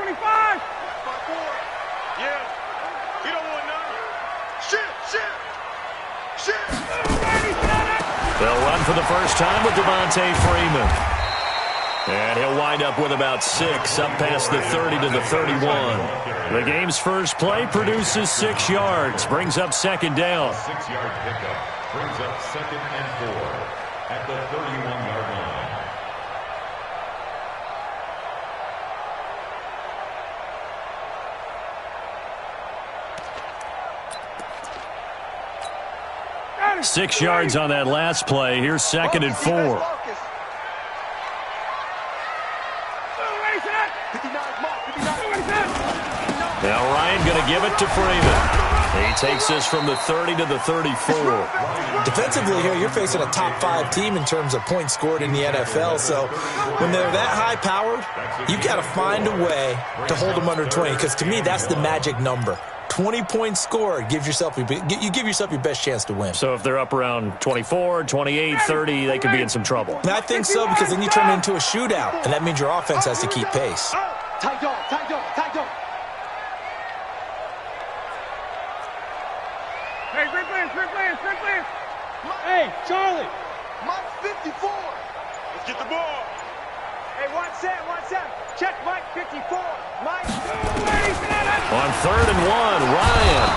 25. Yeah. You don't want none. Shit. They'll run for the first time with Devontae Freeman. And he'll wind up with about 6, up past the 30 to the 31. The game's first play produces 6 yards, brings up second down. 6-yard pickup brings up second and 4 at the 31-yard line. Got it. 6 yards on that last play. Here's second and 4. Now Ryan going to give it to Freeman. He takes this from the 30 to the 34. Defensively here, you're facing a top-5 team in terms of points scored in the NFL. So when they're that high-powered, you've got to find a way to hold them under 20. Because to me, that's the magic number. 20 points scored, you give yourself your best chance to win. So if they're up around 24, 28, 30, they could be in some trouble. And I think so, because then you turn it into a shootout, and that means your offense has to keep pace. Tight dog. Hey, great players. Hey, Charlie. Mike 54. Let's get the ball. Hey, watch that. Check Mike 54. Mike. On 3rd and 1, Ryan.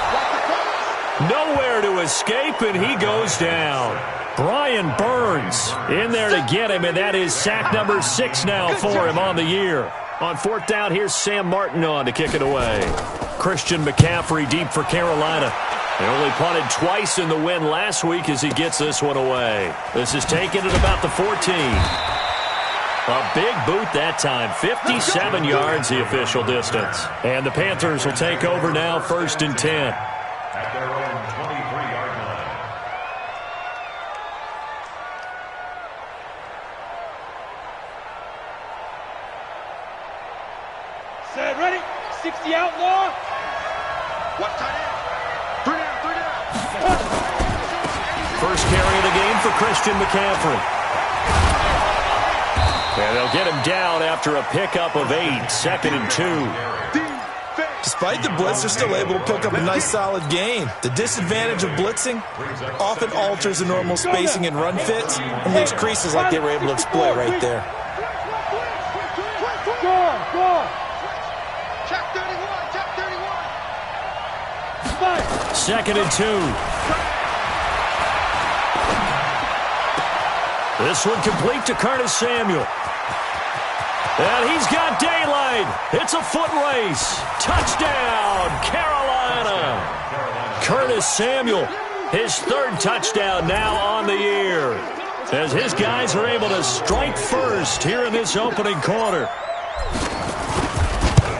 Nowhere to escape, and he goes down. Brian Burns in there to get him, and that is sack number 6 now for him on the year. On 4th down, here's Sam Martin on to kick it away. Christian McCaffrey deep for Carolina. They only punted twice in the win last week as he gets this one away. This is taken at about the 14. A big boot that time. 57 yards the official distance. And the Panthers will take over now, 1st and 10. At their own 23-yard line. Set, ready. 60 outlaw. Watch tight end. 3 down. First carry of the game for Christian McCaffrey. And they'll get him down after a pickup of 8, 2nd and 2. Despite the blitz, they're still able to pick up a nice, solid gain. The disadvantage of blitzing often alters the normal spacing and run fits and leaves creases like they were able to exploit right there. Go on. Check 31. 2nd and 2. This one complete to Curtis Samuel. And he's got daylight. It's a foot race. Touchdown, Carolina. Curtis Samuel, his 3rd touchdown now on the year, as his guys are able to strike first here in this opening quarter.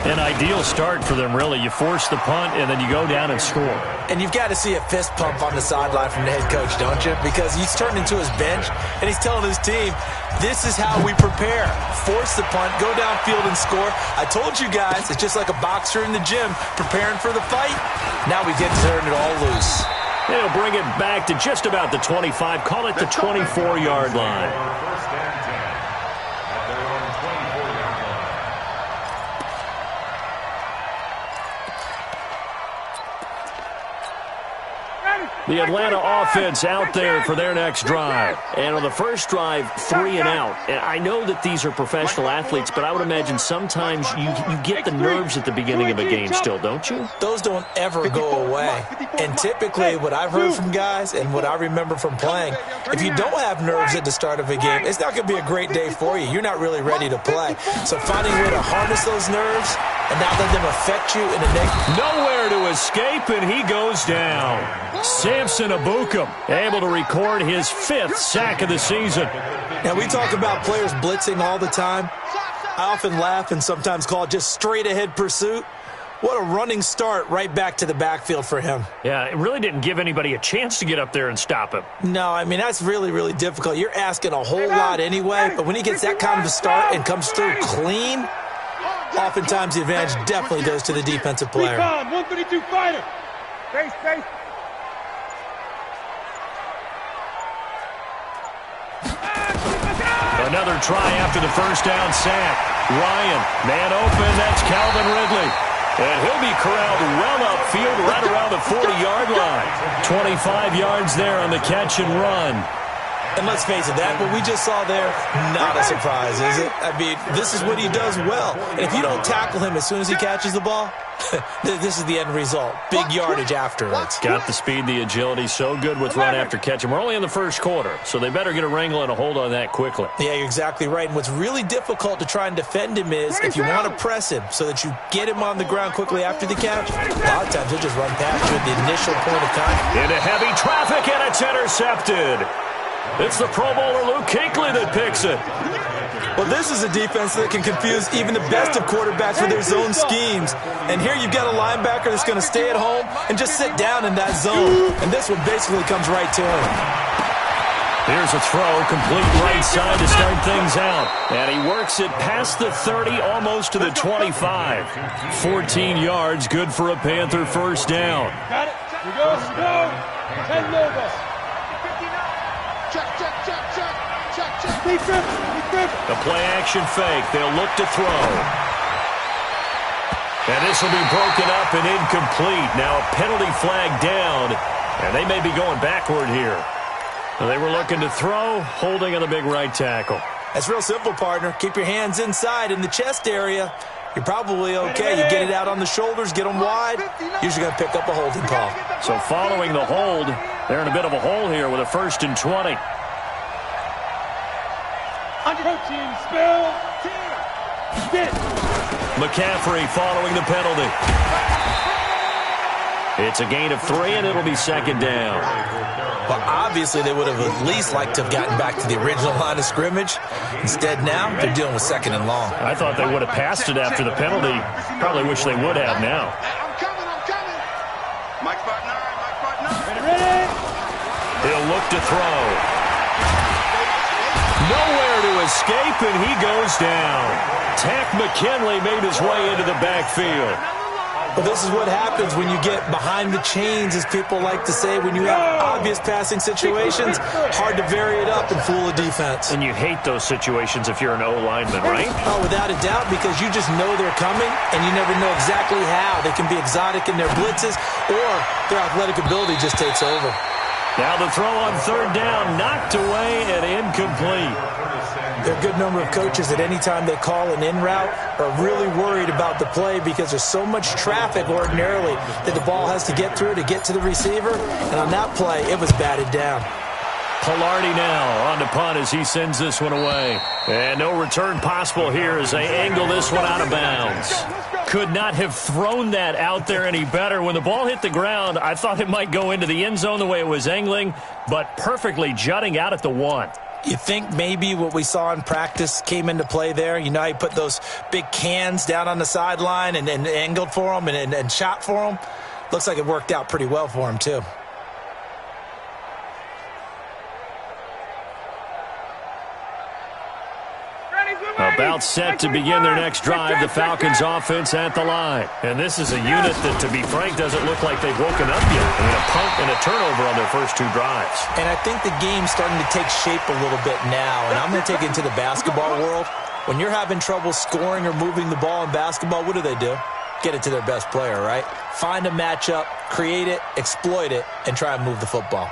An ideal start for them, really. You force the punt, and then you go down and score. And you've got to see a fist pump on the sideline from the head coach, don't you? Because he's turned into his bench, and he's telling his team, this is how we prepare. Force the punt, go downfield and score. I told you guys, it's just like a boxer in the gym preparing for the fight. Now we get to turn it all loose. They'll bring it back to just about the 25. Call it the 24-yard line. First and 10 at their own 24-yard line. The Atlanta offense out there for their next drive. And on the first drive, 3 and out. And I know that these are professional athletes, but I would imagine sometimes you get the nerves at the beginning of a game still, don't you? Those don't ever go away. And typically what I've heard from guys and what I remember from playing, if you don't have nerves at the start of a game, it's not going to be a great day for you. You're not really ready to play. So finding a way to harness those nerves and not let them affect you in a negative. Nowhere to escape, and he goes down. Samson Ebukam able to record his 5th sack of the season. Now, we talk about players blitzing all the time. I often laugh and sometimes call it just straight-ahead pursuit. What a running start right back to the backfield for him. Yeah, it really didn't give anybody a chance to get up there and stop him. No, I mean, that's really, really difficult. You're asking a whole lot anyway, but when he gets that kind of a start and comes through clean, oftentimes the advantage definitely goes to the defensive player. 132 fighter. Face. Another try after the first down sack. Ryan, man open, that's Calvin Ridley. And he'll be corralled well upfield right around the 40-yard line. 25 yards there on the catch and run. And let's face it, that what we just saw there, not a surprise, is it? I mean, this is what he does well. And if you don't tackle him as soon as he catches the ball, this is the end result. Big yardage afterwards. Got the speed, the agility, so good with run after catch. And we're only in the first quarter, so they better get a wrangle and a hold on that quickly. Yeah, you're exactly right. And what's really difficult to try and defend him is if you want to press him so that you get him on the ground quickly after the catch, a lot of times he'll just run past you at the initial point of contact. Into heavy traffic, and it's intercepted. It's the Pro Bowler Luke Kuechly that picks it. Well, this is a defense that can confuse even the best of quarterbacks with their zone schemes. And here you've got a linebacker that's going to stay at home and just sit down in that zone. And this one basically comes right to him. Here's a throw, complete right side to start things out. And he works it past the 30, almost to the 25. 14 yards, good for a Panther first down. Got it. We go. 10 logos. The play-action fake. They'll look to throw. And this will be broken up and incomplete. Now a penalty flag down, and they may be going backward here. They were looking to throw, holding on the big right tackle. That's real simple, partner. Keep your hands inside in the chest area. You're probably okay. You get it out on the shoulders, get them wide. Usually going to pick up a holding call. So following the hold, they're in a bit of a hole here with a 1st and 20. McCaffrey following the penalty. It's a gain of 3, and it'll be 2nd down. Well, obviously they would have at least liked to have gotten back to the original line of scrimmage. Instead, now they're dealing with 2nd and long. I thought they would have passed it after the penalty. Probably wish they would have now. I'm coming. Mike spot 9. Ready? He'll look to throw. Nowhere to escape, and he goes down. Tack McKinley made his way into the backfield. Well, this is what happens when you get behind the chains, as people like to say. When you have obvious passing situations, hard to vary it up and fool a defense. And you hate those situations if you're an O-lineman, right? Oh, without a doubt, because you just know they're coming, and you never know exactly how. They can be exotic in their blitzes, or their athletic ability just takes over. Now the throw on 3rd down, knocked away and incomplete. There are a good number of coaches that any time they call an in route are really worried about the play because there's so much traffic ordinarily that the ball has to get through to get to the receiver. And on that play, it was batted down. Pilardi now on the punt as he sends this one away. And no return possible here as they angle this one out of bounds. Could not have thrown that out there any better. When the ball hit the ground, I thought it might go into the end zone the way it was angling, but perfectly jutting out at the 1. You think maybe what we saw in practice came into play there? You know, he put those big cans down on the sideline and angled for them and shot for them. Looks like it worked out pretty well for him, too. About set to begin their next drive, the Falcons offense at the line. And this is a unit that, to be frank, doesn't look like they've woken up yet. I mean, a punt and a turnover on their first 2 drives. And I think the game's starting to take shape a little bit now. And I'm going to take it into the basketball world. When you're having trouble scoring or moving the ball in basketball, what do? Get it to their best player, right? Find a matchup, create it, exploit it, and try and move the football.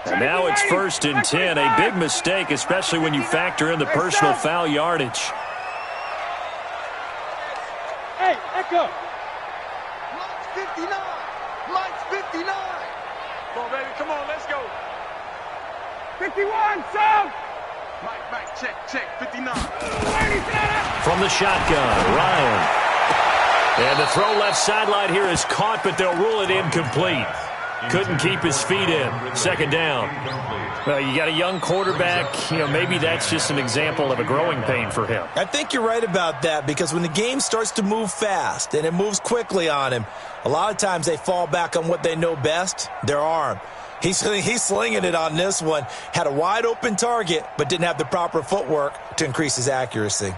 And now it's 1st and 10, a big mistake, especially when you factor in the personal foul yardage. Hey, Echo. Mike's 59. Come on, baby. Come on, let's go. 51, Sam. Mike, check. 59. From the shotgun, Ryan. And the throw left sideline here is caught, but they'll rule it incomplete. Couldn't keep his feet in. 2nd down. Well, you got a young quarterback. You know, maybe that's just an example of a growing pain for him. I think you're right about that because when the game starts to move fast and it moves quickly on him, a lot of times they fall back on what they know best, their arm. He's slinging it on this one. Had a wide open target, but didn't have the proper footwork to increase his accuracy.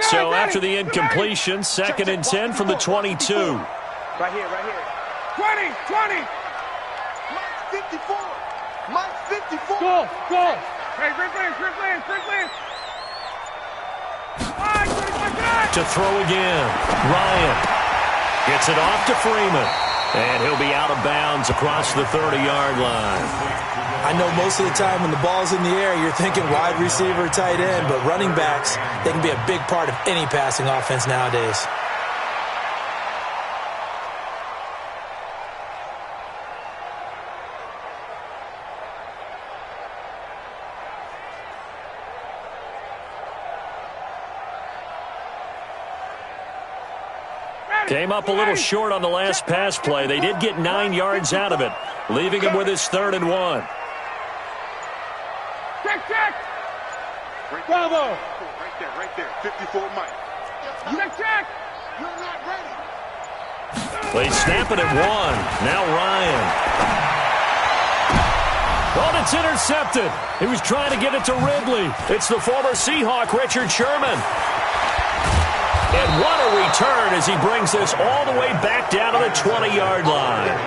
So after the incompletion, 2nd and 10 from the 22. Right here, right here. 20, 20. Mike 54. Mike 54. Go. Hey, Chris Lance. To throw again. Ryan gets it off to Freeman. And he'll be out of bounds across the 30-yard line. I know most of the time when the ball's in the air, you're thinking wide receiver, tight end, but running backs, they can be a big part of any passing offense nowadays. Came up a little short on the last pass play. They did get 9 yards out of it, leaving him with his 3rd and 1. Check. Bravo. Right there. 54 Mike. Check. You're not ready. They snap it at 1. Now Ryan. Oh, it's intercepted. He was trying to get it to Ridley. It's the former Seahawk, Richard Sherman. And what a return as he brings this all the way back down to the 20-yard line.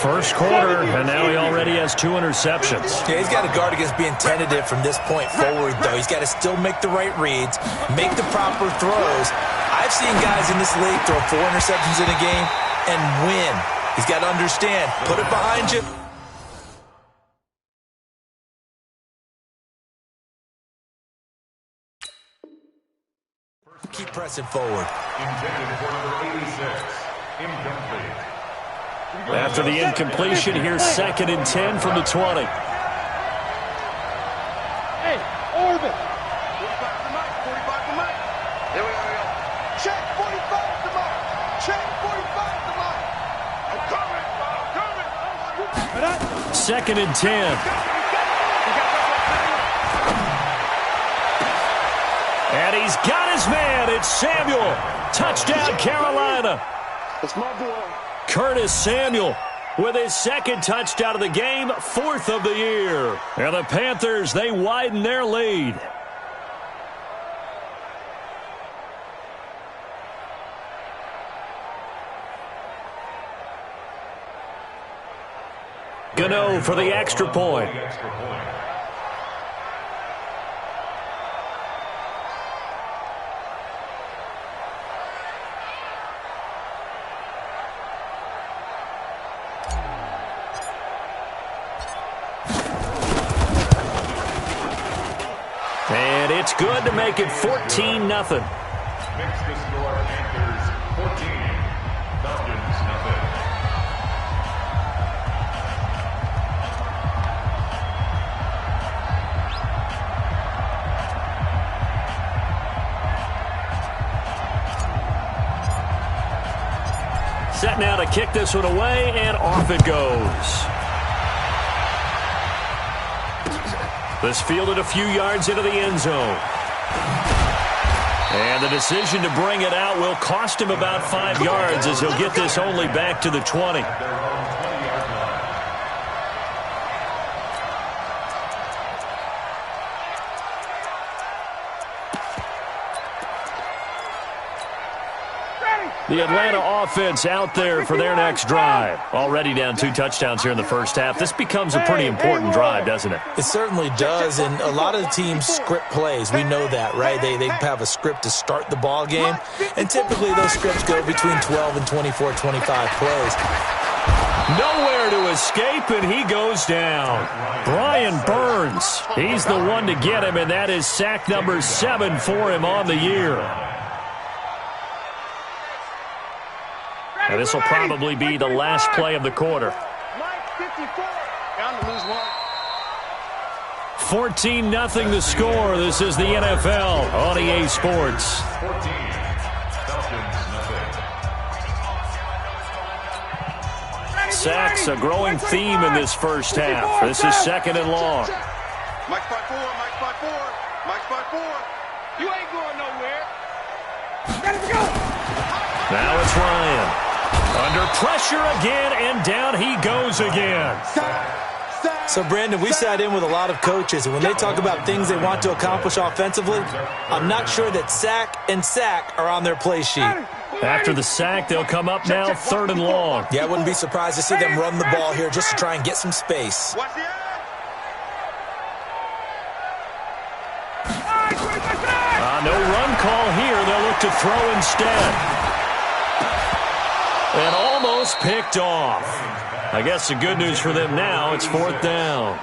First quarter, and now he already has 2 interceptions. Yeah, he's got to guard against being tentative from this point forward, though. He's got to still make the right reads, make the proper throws. I've seen guys in this league throw 4 interceptions in a game and win. He's got to understand, put it behind you. Keep pressing forward. Intended for number 86. Incomplete. After the incompletion, here's 2nd and 10 from the 20. Hey, Orbit. 45 to Mike. There we go. Check 45 to Mike. Check 45 to Mike. I'm coming. 2nd and 10. And he's got his man. It's Samuel. Touchdown, Carolina. It's my boy. Curtis Samuel with his 2nd touchdown of the game, 4th of the year. And the Panthers, they widen their lead. Gano for the extra point. And it's good to make it 14-0. Makes the score Panthers 14, Falcons 0. Set now to kick this one away, and off it goes. This fielded a few yards into the end zone. And the decision to bring it out will cost him about 5 yards as he'll get this only back to the 20. The Atlanta offense out there for their next drive. Already down 2 touchdowns here in the first half. This becomes a pretty important drive, doesn't it? It certainly does, and a lot of the teams script plays. We know that, right? They have a script to start the ball game, and typically those scripts go between 12 and 24, 25 plays. Nowhere to escape, and he goes down. Brian Burns, he's the one to get him, and that is sack number 7 for him on the year. And this will probably be the last play of the quarter. Mike 54. Bound to lose one. 14-0 the score. This is the NFL on EA Sports. 14, Falcons 0. Sacks, a growing theme in this first half. This is 2nd and long. Mike 5-4. Mike 5-4. You ain't going nowhere. Let's go. Now it's Ryan. Under pressure again, and down he goes again. So, Brandon, we sat in with a lot of coaches, and when they talk about things they want to accomplish offensively, I'm not sure that sack and sack are on their play sheet. After the sack, they'll come up now 3rd and long. Yeah, I wouldn't be surprised to see them run the ball here just to try and get some space. No run call here. They'll look to throw instead. And almost picked off. I guess the good news for them now, it's 4th down.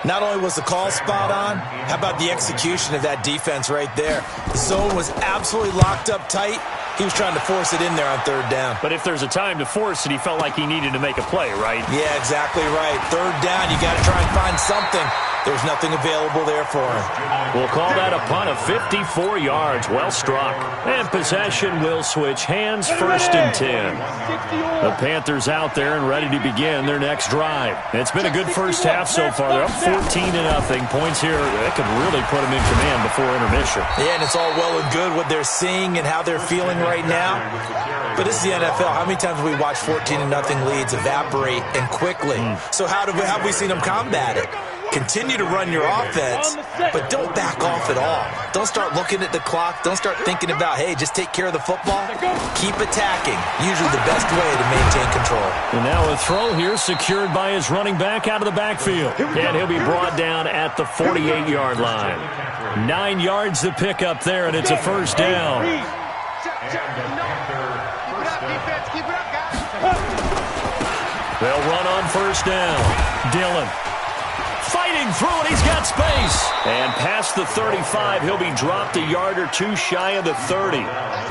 Not only was the call spot on, how about the execution of that defense right there? The zone was absolutely locked up tight. He was trying to force it in there on 3rd down. But if there's a time to force it, he felt like he needed to make a play, right? Yeah, exactly right. 3rd down, you got to try and find something. There's nothing available there for him. We'll call that a punt of 54 yards. Well struck. And possession will switch hands, 1st and 10. The Panthers out there and ready to begin their next drive. It's been a good first half so far. They're up 14-0. Points here that could really put them in command before intermission. Yeah, and it's all well and good what they're seeing and how they're feeling right now. But this is the NFL. How many times have we watched 14-0 leads evaporate and quickly? So how have we seen them combat it? Continue to run your offense, but don't back off at all. Don't start looking at the clock. Don't start thinking about, hey, just take care of the football. Keep attacking. Usually the best way to maintain control. And now a throw here secured by his running back out of the backfield. And he'll be brought down at the 48-yard line. 9 yards to pick up there, and it's a 1st down. They'll run on 1st down. Dillon fighting through it. He's got space. And past the 35, he'll be dropped a yard or two shy of the 30.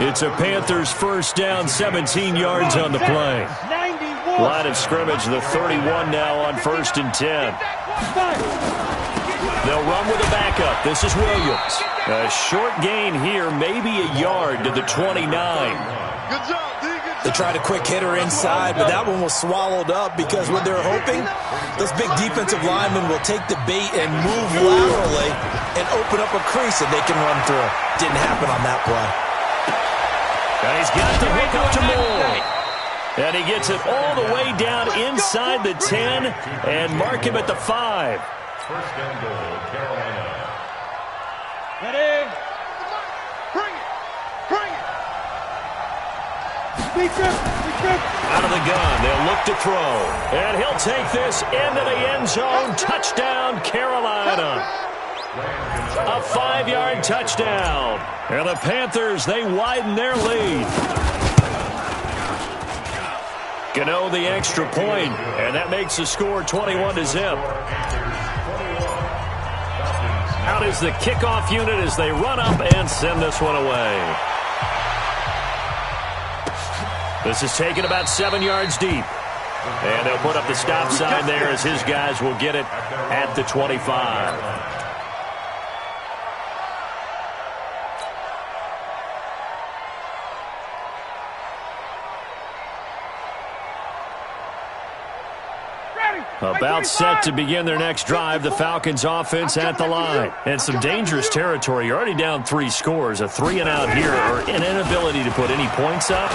It's a Panthers 1st down, 17 yards on the play. Line of scrimmage, the 31 now on 1st and 10. They'll run with a backup. This is Williams. A short gain here, maybe a yard to the 29. Good job. They tried a quick hitter inside, but that one was swallowed up because what they're hoping, those big defensive linemen will take the bait and move laterally and open up a crease that they can run through. Didn't happen on that play. And he's got the hook up to Moore. And he gets it all the way down inside the 10 and mark him at the 5. 1st and goal, Carolina. Ready? Bring it. Bring it. Out of the gun, they'll look to throw. And he'll take this into the end zone. Touchdown, Carolina. A 5-yard touchdown. And the Panthers, they widen their lead. Gano the extra point, and that makes the score 21-0. Out is the kickoff unit as they run up and send this one away. This is taken about 7 yards deep. And they'll put up the stop sign there as his guys will get it at the 25. About set to begin their next drive, the Falcons offense at the line. And some dangerous territory. You're already down 3 scores. A 3-and-out here or an inability to put any points up.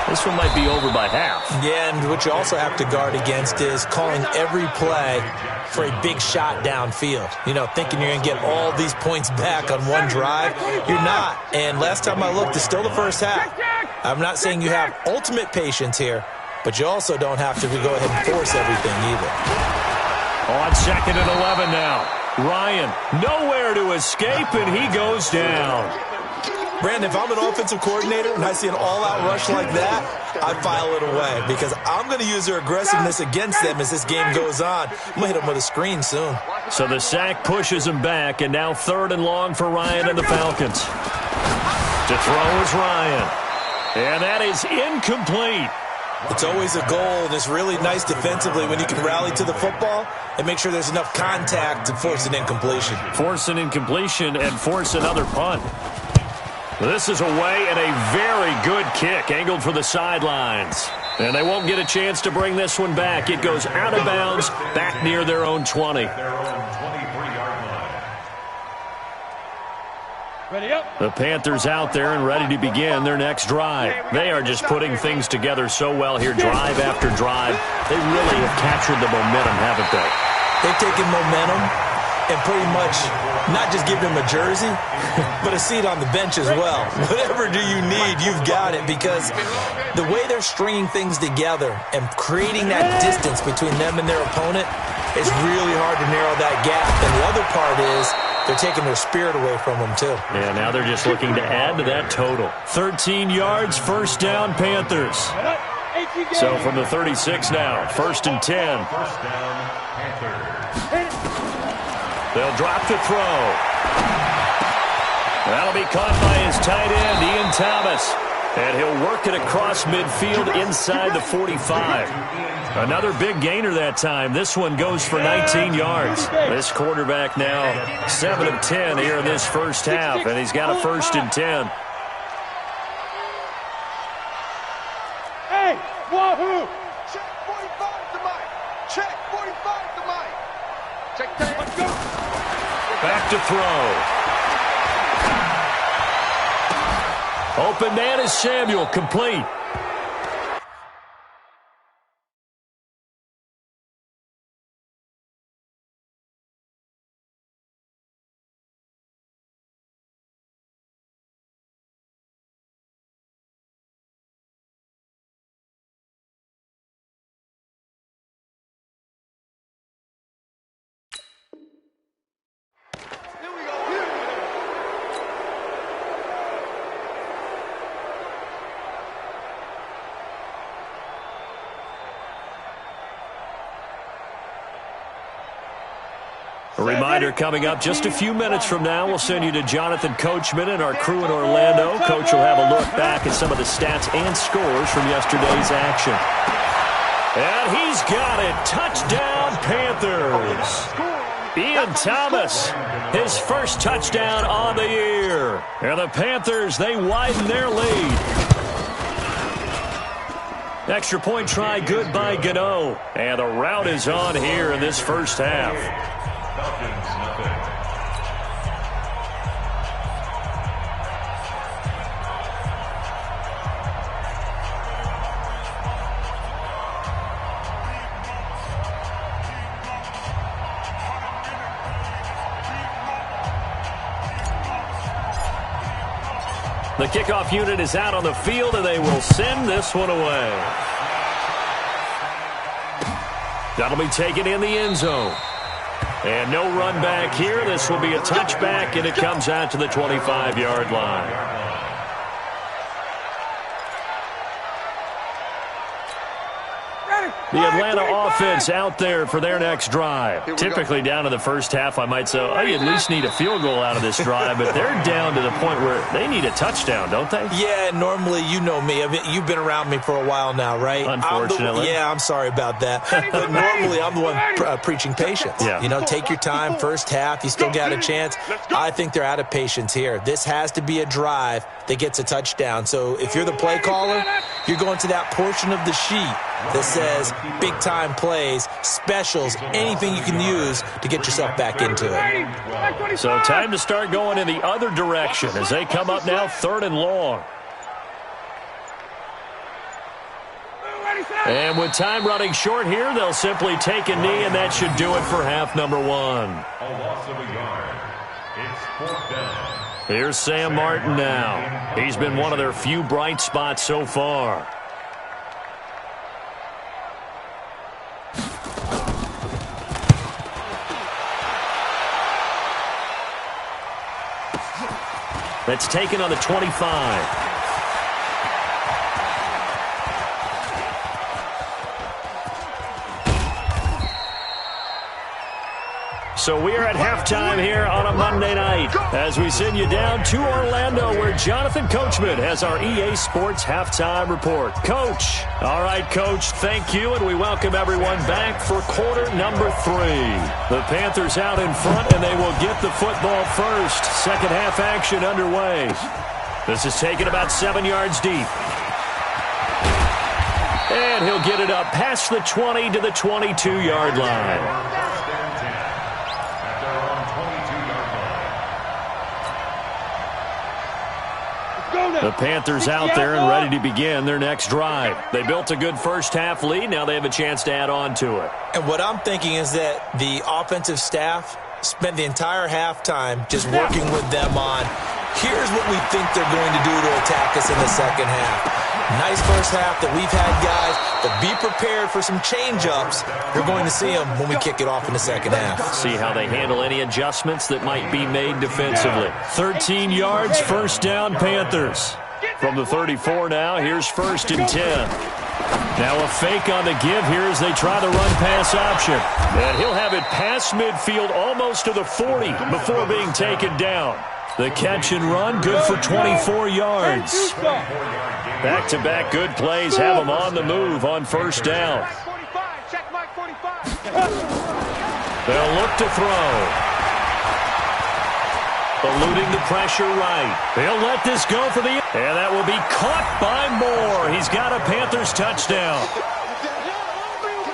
This one might be over by half. Yeah, and what you also have to guard against is calling every play for a big shot downfield. You know, thinking you're going to get all these points back on one drive. You're not. And last time I looked, it's still the first half. I'm not saying you have ultimate patience here, but you also don't have to go ahead and force everything either. On 2nd and 11 now. Ryan, nowhere to escape, and he goes down. Brandon, if I'm an offensive coordinator and I see an all-out rush like that, I file it away because I'm going to use their aggressiveness against them as this game goes on. I'm going to hit them with a screen soon. So the sack pushes him back, and now 3rd and long for Ryan and the Falcons. To throw is Ryan. And that is incomplete. It's always a goal, and it's really nice defensively when you can rally to the football and make sure there's enough contact to force an incompletion. Force an incompletion and force another punt. This is away and a very good kick, angled for the sidelines. And they won't get a chance to bring this one back. It goes out of bounds, back near their own 20. Their own 23-yard line. The Panthers out there and ready to begin their next drive. They are just putting things together so well here, drive after drive. They really have captured the momentum, haven't they? They've taken momentum and pretty much not just give him a jersey, but a seat on the bench as well. Whatever do you need, you've got it, because the way they're stringing things together and creating that distance between them and their opponent is really hard to narrow that gap. And the other part is they're taking their spirit away from them, too. Yeah, now they're just looking to add to that total. 13 yards, first down, Panthers. So from the 36 now, 1st and 10. First down, Panthers. They'll drop to throw. That'll be caught by his tight end, Ian Thomas. And he'll work it across midfield inside the 45. Another big gainer that time. This one goes for 19 yards. This quarterback now 7 of 10 here in this first half, and he's got a 1st and 10. Hey, wahoo! Check 45 to Mike. Check 45 to Mike. Check 10. Let's go. Back to throw. Open man is Samuel, complete. A reminder coming up just a few minutes from now, we'll send you to Jonathan Coachman and our crew in Orlando. Coach will have a look back at some of the stats and scores from yesterday's action. And he's got it. Touchdown, Panthers. Ian Thomas, his first touchdown on the year. And the Panthers, they widen their lead. Extra point try good by Gano. And the rout is on here in this first half. Falcons, nothing. The kickoff unit is out on the field, and they will send this one away. That'll be taken in the end zone. And no run back here. This will be a touchback, and it comes out to the 25-yard line. The Atlanta offense out there for their next drive. Typically down in the first half, I might say, oh, you at least need a field goal out of this drive, but they're down to the point where they need a touchdown, don't they? Yeah, normally, you know me. I mean, you've been around me for a while now, right? Unfortunately. I'm sorry about that. But normally, I'm the one preaching patience. Yeah. You know, take your time, first half, you still got a chance. I think they're out of patience here. This has to be a drive that gets a touchdown. So if you're the play caller, you're going to that portion of the sheet that says big-time plays, specials, anything you can use to get yourself back into it. So time to start going in the other direction as they come up now 3rd and long. And with time running short here, they'll simply take a knee, and that should do it for half number 1. A loss of a yard. It's 4th down. Here's Sam Martin now. He's been one of their few bright spots so far. That's taken on the 25. So we are at halftime here on a Monday night as we send you down to Orlando where Jonathan Coachman has our EA Sports Halftime Report. Coach. All right, Coach, thank you, and we welcome everyone back for quarter number 3. The Panthers out in front, and they will get the football first. Second half action underway. This is taken about 7 yards deep. And he'll get it up past the 20 to the 22-yard line. The Panthers out there and ready to begin their next drive. They built a good first-half lead. Now they have a chance to add on to it. And what I'm thinking is that the offensive staff spent the entire halftime just working with them on, here's what we think they're going to do to attack us in the second half. Nice first half that we've had, guys, but be prepared for some change-ups. You're going to see them when we kick it off in the second half. See how they handle any adjustments that might be made defensively. 13 yards, first down, Panthers. From the 34 now, here's 1st and 10. Now a fake on the give here as they try the run-pass option. And he'll have it past midfield almost to the 40 before being taken down. The catch and run, good for 24 yards. Back-to-back good plays have them on the move on first down. They'll look to throw. Eluding the pressure right. They'll let this go for the... And that will be caught by Moore. He's got a Panthers touchdown.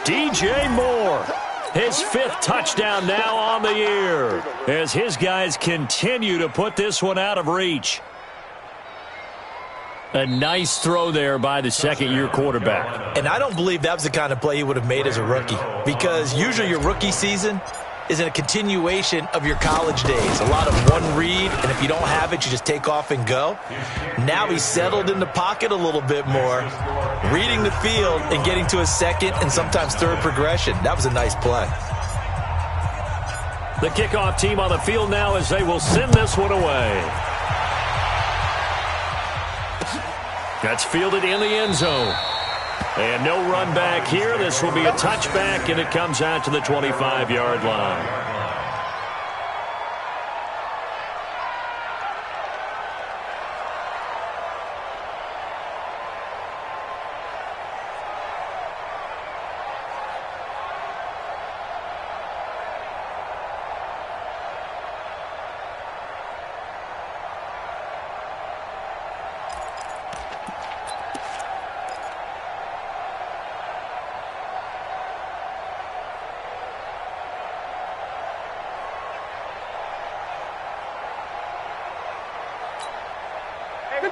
DJ Moore. His 5th touchdown now on the year as his guys continue to put this one out of reach. A nice throw there by the second-year quarterback. And I don't believe that was the kind of play he would have made as a rookie, because usually your rookie season is a continuation of your college days. A lot of one read, and if you don't have it, you just take off and go. Now he's settled in the pocket a little bit more, reading the field and getting to a second and sometimes third progression. That was a nice play. The kickoff team on the field now as they will send this one away. That's fielded in the end zone. And no run back here. This will be a touchback, and it comes out to the 25-yard line.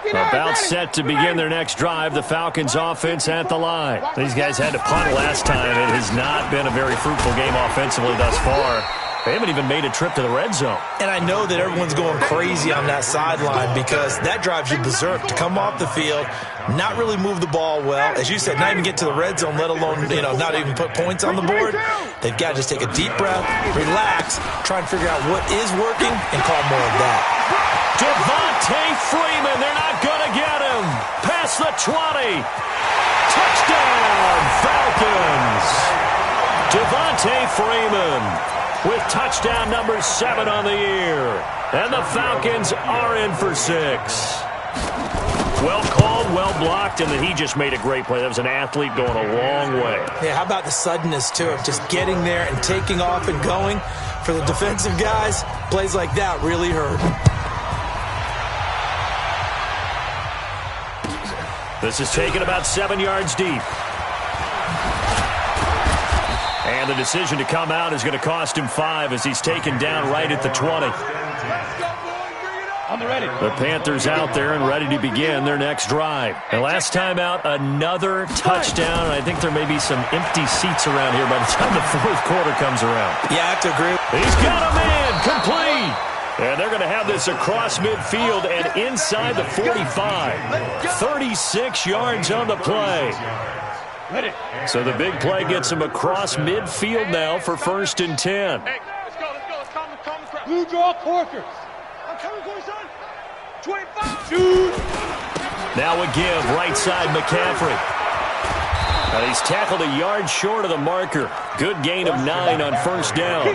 About set to begin their next drive. The Falcons offense at the line. These guys had to punt last time. It has not been a very fruitful game offensively thus far. They haven't even made a trip to the red zone. And I know that everyone's going crazy on that sideline because that drives you berserk to come off the field, not really move the ball well. As you said, not even get to the red zone, let alone, not even put points on the board. They've got to just take a deep breath, relax, try and figure out what is working, and call more of that. Devontae Freeman, they're not going to get him. Past the 20. Touchdown, Falcons. Devontae Freeman with touchdown number 7 on the year. And the Falcons are in for 6. Well called, well blocked, and then he just made a great play. That was an athlete going a long way. Yeah, how about the suddenness, too, of just getting there and taking off and going? For the defensive guys, plays like that really hurt. This is taken about 7 yards deep. And the decision to come out is going to cost him 5 as he's taken down right at the 20. The Panthers out there and ready to begin their next drive. And last time out, another touchdown. And I think there may be some empty seats around here by the time the fourth quarter comes around. Yeah, I have to agree. He's got a man, complete. And they're going to have this across midfield and inside the 45. 36 yards on the play. So the big play gets him across midfield now for 1st and 10. Hey, let's go. Let's calm the crowd. Blue draw Corkers. I'm coming for you, son. 25. Shoot. Now a give, right side McCaffrey. Now he's tackled a yard short of the marker. Good gain of 9 on first down.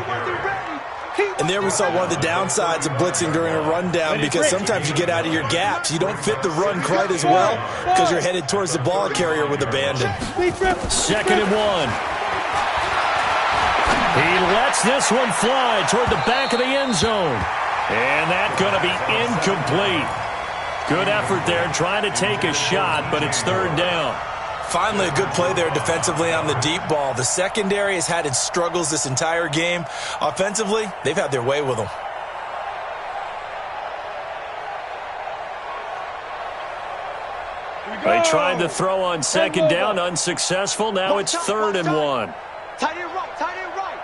And there we saw one of the downsides of blitzing during a rundown because sometimes you get out of your gaps. You don't fit the run quite as well because you're headed towards the ball carrier with abandon. 2nd and 1. He lets this one fly toward the back of the end zone. And that's going to be incomplete. Good effort there trying to take a shot, but it's 3rd down. Finally, a good play there defensively on the deep ball. The secondary has had its struggles this entire game. Offensively, they've had their way with them. They tried to throw on second down, unsuccessful. Now it's 3rd and 1. Tight end right, tight end right.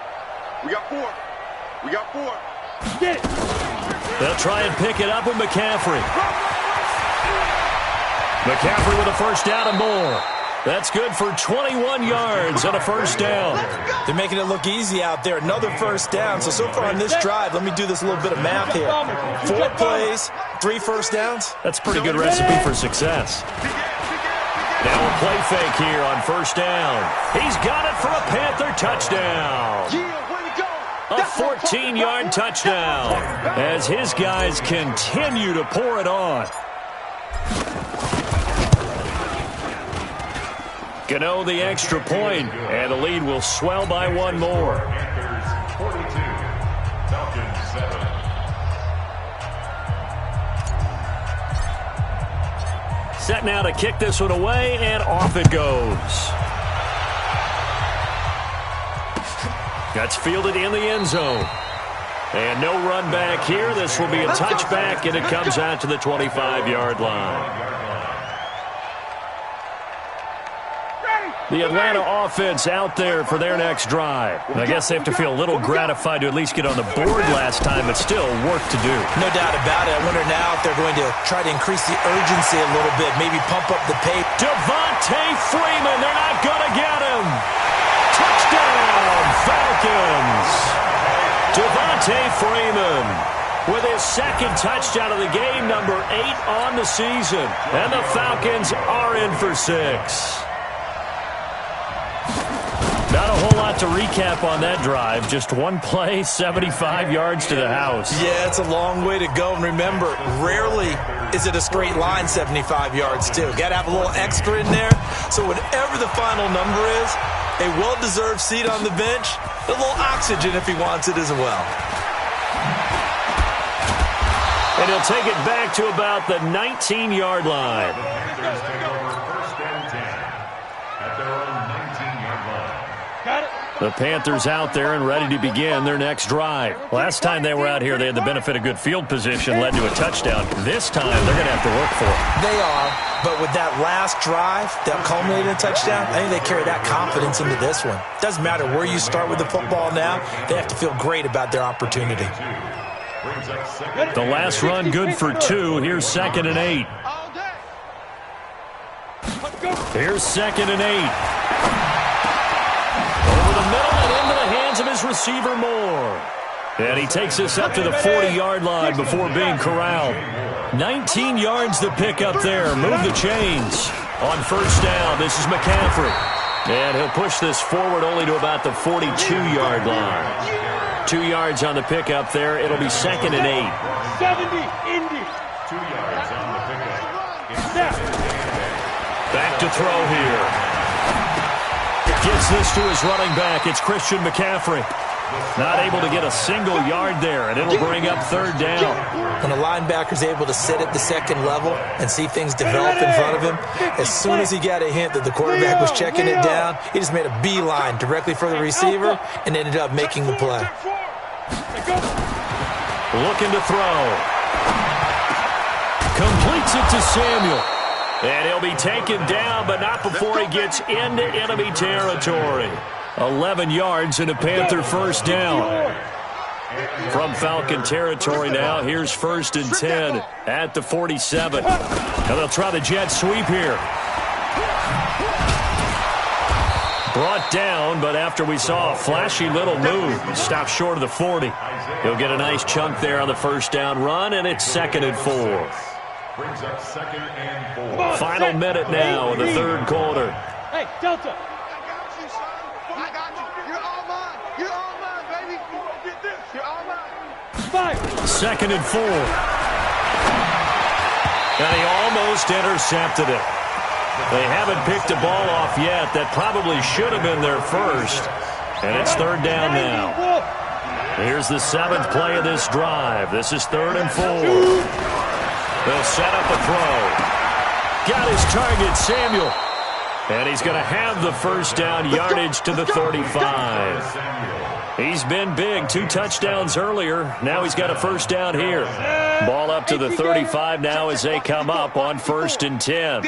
We got 4. We got 4. Get it. They'll try and pick it up with McCaffrey. McCaffrey with a first down and more. That's good for 21 yards and a first down. They're making it look easy out there. Another first down. So far on this drive, let me do this little bit of math here. 4 plays, 3 first downs. That's a pretty good recipe for success. Now a play fake here on first down. He's got it for a Panther touchdown. A 14-yard touchdown as his guys continue to pour it on. Gano the extra point, and the lead will swell by 1 more. Panthers 42, Falcons 7. Set now to kick this one away, and off it goes. That's fielded in the end zone. And no run back here. This will be a touchback, and it comes out to the 25-yard line. The Atlanta offense out there for their next drive. I guess they have to feel a little gratified to at least get on the board last time, but still work to do. No doubt about it. I wonder now if they're going to try to increase the urgency a little bit, maybe pump up the pace. Devontae Freeman, they're not going to get him. Touchdown, Falcons. Devontae Freeman with his 2nd touchdown of the game, number 8 on the season. And the Falcons are in for 6. Not a whole lot to recap on that drive. Just 1 play, 75 yards to the house. Yeah, it's a long way to go. And remember, rarely is it a straight line 75 yards, too. Got to have a little extra in there. So whatever the final number is, a well-deserved seat on the bench, a little oxygen if he wants it as well. And he'll take it back to about the 19-yard line. The Panthers take over 1st and 10 at their own 19-yard line. The Panthers out there and ready to begin their next drive. Last time they were out here, they had the benefit of good field position, led to a touchdown. This time, they're going to have to work for it. They are, but with that last drive that culminated in a touchdown, I think they carry that confidence into this one. Doesn't matter where you start with the football now, they have to feel great about their opportunity. The last run good for 2. Here's 2nd and 8. Here's 2nd and 8. Over the middle and into the hands of his receiver Moore. And he takes this up to the 40-yard line before being corralled. 19 yards to pick up there. Move the chains. On first down, this is McCaffrey. And he'll push this forward only to about the 42-yard line. 2 yards on the pickup there. It'll be 2nd and 8. 70, Indy. 2 yards on the pickup. Back to throw here. Gives this to his running back. It's Christian McCaffrey. Not able to get a single yard there, and it'll bring up 3rd down. When a linebacker's able to sit at the 2nd level and see things develop in front of him, as soon as he got a hint that the quarterback was checking it down, he just made a beeline directly for the receiver and ended up making the play. Looking to throw. Completes it to Samuel. And he'll be taken down, but not before he gets into enemy territory. 11 yards and a Panther first down. From Falcon territory now, here's 1st and 10 at the 47. And they'll try the jet sweep here. Brought down, but after we saw a flashy little move, stopped short of the 40. He'll get a nice chunk there on the first down run, and it's 2nd and 4. Brings up 2nd and 4. Final minute now in the 3rd quarter. Hey, Delta. I got you. You're all mine. You're all mine, baby. Get this. You're all mine. 2nd and 4. And he almost intercepted it. They haven't picked a ball off yet. That probably should have been their first. And it's 3rd down now. Here's the 7th play of this drive. This is 3rd and 4. They'll set up a throw. Got his target, Samuel. And he's going to have the first down, yardage to the 35. He's been big. 2 touchdowns earlier. Now he's got a first down here. Ball up to the 35 now as they come up on 1st and 10.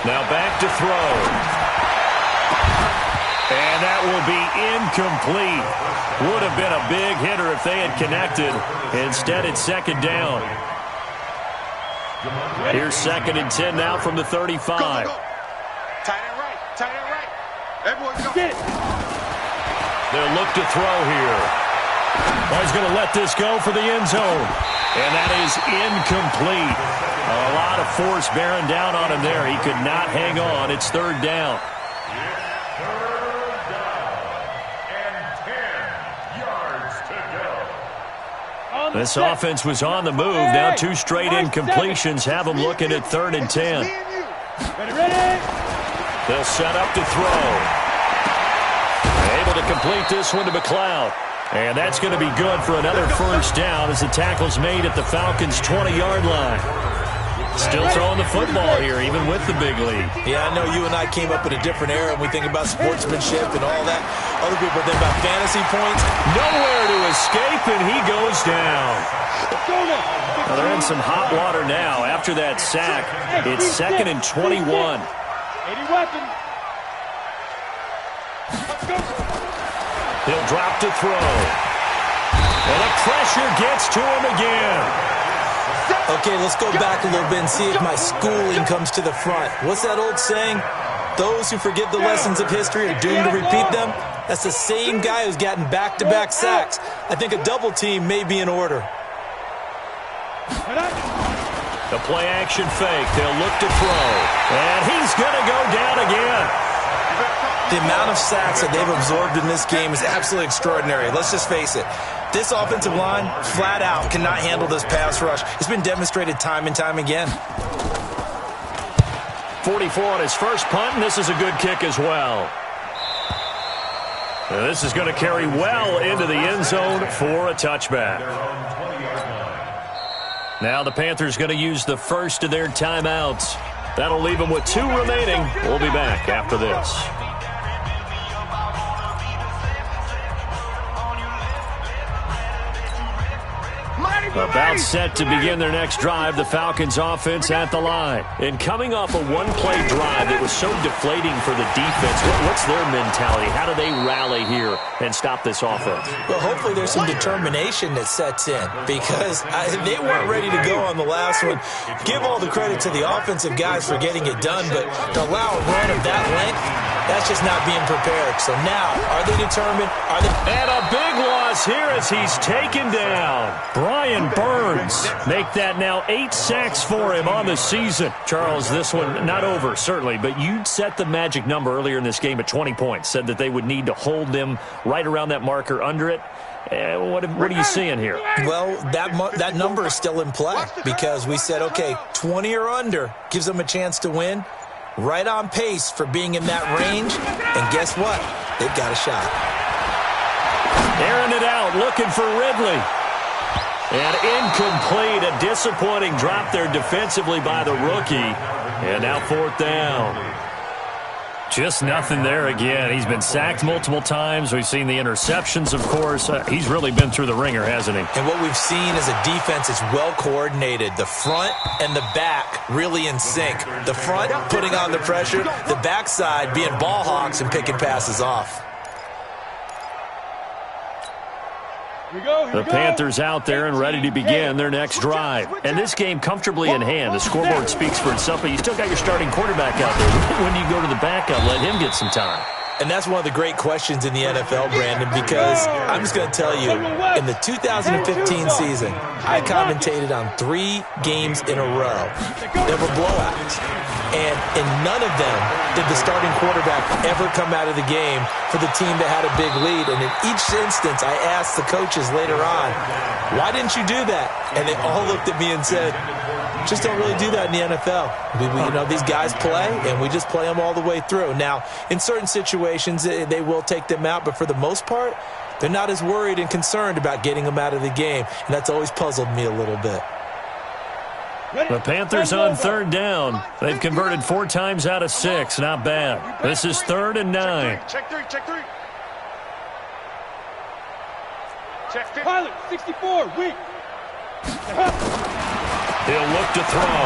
Now back to throw. And that will be incomplete. Would have been a big hitter if they had connected. Instead, it's second down. Here's 2nd and 10 now from the 35. Go. Tight end right. Tight end right. Everyone go. They'll look to throw here. Well, he's going to let this go for the end zone. And that is incomplete. A lot of force bearing down on him there. He could not hang on. It's 3rd down. This offense was on the move. Now 2 straight incompletions have them looking at 3rd and 10. They'll set up to throw. Able to complete this one to McLeod. And that's going to be good for another 1st down as the tackle's made at the Falcons' 20-yard line. Still throwing the football here, even with the big lead. Yeah, I know you and I came up in a different era, and we think about sportsmanship and all that. Other people think about fantasy points. Nowhere to escape, and he goes down. Well, they're in some hot water now. After that sack, it's 2nd and 21. 80 weapon. Let's go. He'll drop to throw. And the pressure gets to him again. Okay, let's go back a little bit and see if my schooling comes to the front. What's that old saying? Those who forget the lessons of history are doomed to repeat them. That's the same guy who's gotten back-to-back sacks. I think a double team may be in order. The play action fake. They'll look to throw. And he's going to go down again. The amount of sacks that they've absorbed in this game is absolutely extraordinary. Let's just face it. This offensive line, flat out, cannot handle this pass rush. It's been demonstrated time and time again. 44 on his first punt, and this is a good kick as well. Now this is going to carry well into the end zone for a touchback. Now the Panthers going to use the first of their timeouts. That'll leave them with 2 remaining. We'll be back after this. About set to begin their next drive, the Falcons offense at the line. And coming off a one-play drive that was so deflating for the defense, what's their mentality? How do they rally here and stop this offense? Well, hopefully there's some determination that sets in because they weren't ready to go on the last one. Give all the credit to the offensive guys for getting it done, but to allow a run of that length, that's just not being prepared. So now, are they determined? And a big loss here as he's taken down. Brian Burns make that now 8 sacks for him on the season. Charles, this one not over, certainly, but you set the magic number earlier in this game at 20 points. Said that they would need to hold them right around that marker under it. What are you seeing here? Well, that number is still in play because we said, okay, 20 or under gives them a chance to win. Right on pace for being in that range. And guess what? They've got a shot. Airing it out, looking for Ridley. And incomplete, a disappointing drop there defensively by the rookie. And now 4th down. Just nothing there again. He's been sacked multiple times. We've seen the interceptions, of course. He's really been through the ringer, hasn't he? And what we've seen is a defense that's well coordinated. The front and the back really in sync. The front putting on the pressure. The backside being ball hawks and picking passes off. The Panthers out there and ready to begin their next drive. And this game comfortably in hand. The scoreboard speaks for itself, but you still got your starting quarterback out there. When do you go to the backup, let him get some time? And that's one of the great questions in the NFL, Brandon, because I'm just going to tell you, in the 2015 season, I commentated on 3 games in a row. There were blowouts. And in none of them did the starting quarterback ever come out of the game for the team that had a big lead. And in each instance, I asked the coaches later on, why didn't you do that? And they all looked at me and said, just don't really do that in the NFL. These guys play, and we just play them all the way through. Now, in certain situations, they will take them out, but for the most part, they're not as worried and concerned about getting them out of the game, and that's always puzzled me a little bit. The Panthers on 3rd down. They've converted 4 times out of 6. Not bad. This is 3rd and 9. Check 3. Check 3. Pilot, 64, weak. He'll look to throw.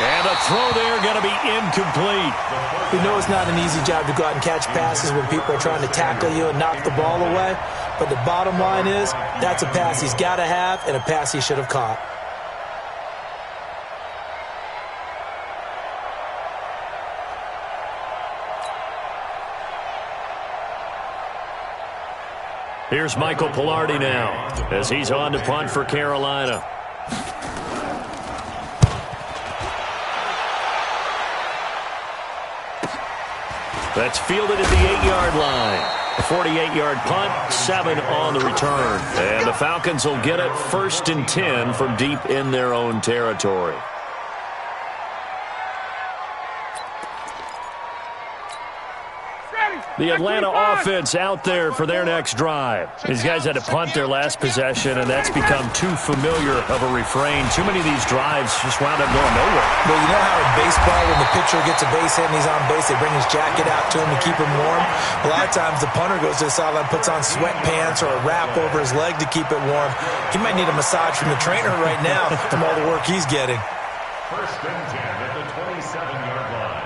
And the throw there going to be incomplete. We know it's not an easy job to go out and catch passes when people are trying to tackle you and knock the ball away. But the bottom line is, that's a pass he's got to have and a pass he should have caught. Here's Michael Pilardi now as he's on to punt for Carolina. That's fielded at the 8-yard line. A 48-yard punt, 7 on the return. And the Falcons will get it 1st and 10 from deep in their own territory. The Atlanta offense out there for their next drive. These guys had to punt their last possession, and that's become too familiar of a refrain. Too many of these drives just wound up going nowhere. Well, you know how in baseball, when the pitcher gets a base hit and he's on base, they bring his jacket out to him to keep him warm? A lot of times the punter goes to the sideline, puts on sweatpants or a wrap over his leg to keep it warm. He might need a massage from the trainer right now from all the work he's getting. 1st and 10 at the 27-yard line.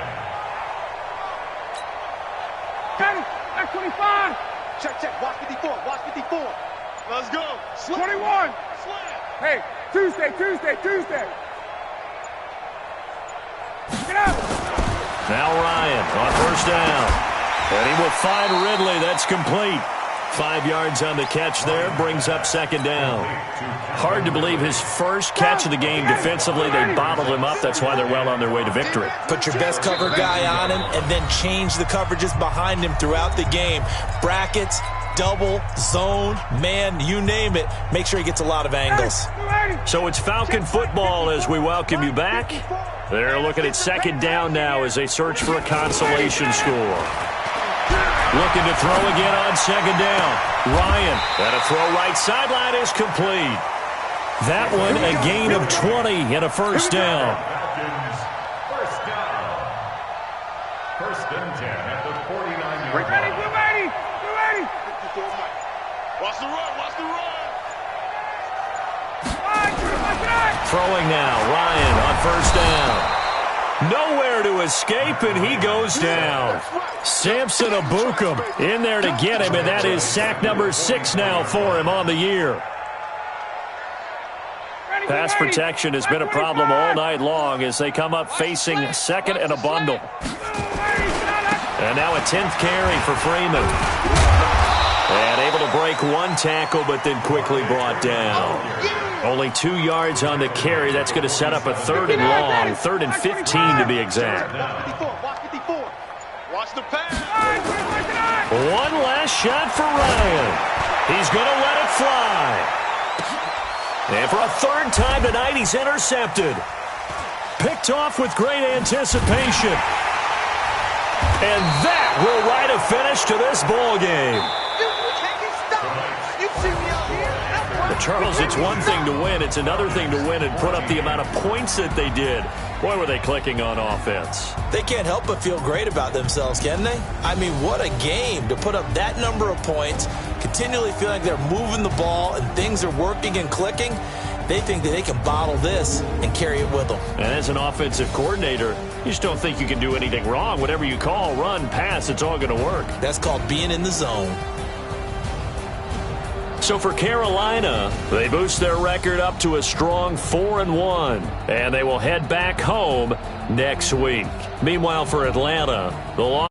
25. Check. Watch 54. Watch 54. Let's go. 21. Hey, Tuesday. Get up. Now Ryan on 1st down. And he will find Ridley. That's complete. 5 yards on the catch there. Brings up 2nd down. Hard to believe his first catch of the game defensively. They bottled him up. That's why they're well on their way to victory. Put your best cover guy on him and then change the coverages behind him throughout the game. Brackets, double, zone, man, you name it. Make sure he gets a lot of angles. So it's Falcon football as we welcome you back. They're looking at 2nd down now as they search for a consolation score. Looking to throw again on 2nd down. Ryan, and a throw right sideline is complete. That one a gain of 20 and a 1st down. First down. 1st and 10 at the 49-yard line. Ready. Watch the run. Throwing now, Ryan on 1st down. Nowhere to escape, and he goes down. Samson Abukum in there to get him, and that is sack number 6 now for him on the year. Pass protection has been a problem all night long as they come up facing 2nd and a bundle. And now a 10th carry for Freeman. And able to break 1 tackle, but then quickly brought down. Only 2 yards on the carry. That's going to set up a 3rd and long, 3rd and 15 to be exact. Watch the pass. One last shot for Ryan. He's going to let it fly. And for a 3rd time tonight, he's intercepted. Picked off with great anticipation. And that will write a finish to this ball game. Charles, it's one thing to win. It's another thing to win and put up the amount of points that they did. Boy, were they clicking on offense. They can't help but feel great about themselves, can they? I mean, what a game to put up that number of points, continually feeling like they're moving the ball and things are working and clicking. They think that they can bottle this and carry it with them. And as an offensive coordinator, you just don't think you can do anything wrong. Whatever you call, run, pass, it's all going to work. That's called being in the zone. So for Carolina, they boost their record up to a strong 4-1, and they will head back home next week. Meanwhile, for Atlanta, the loss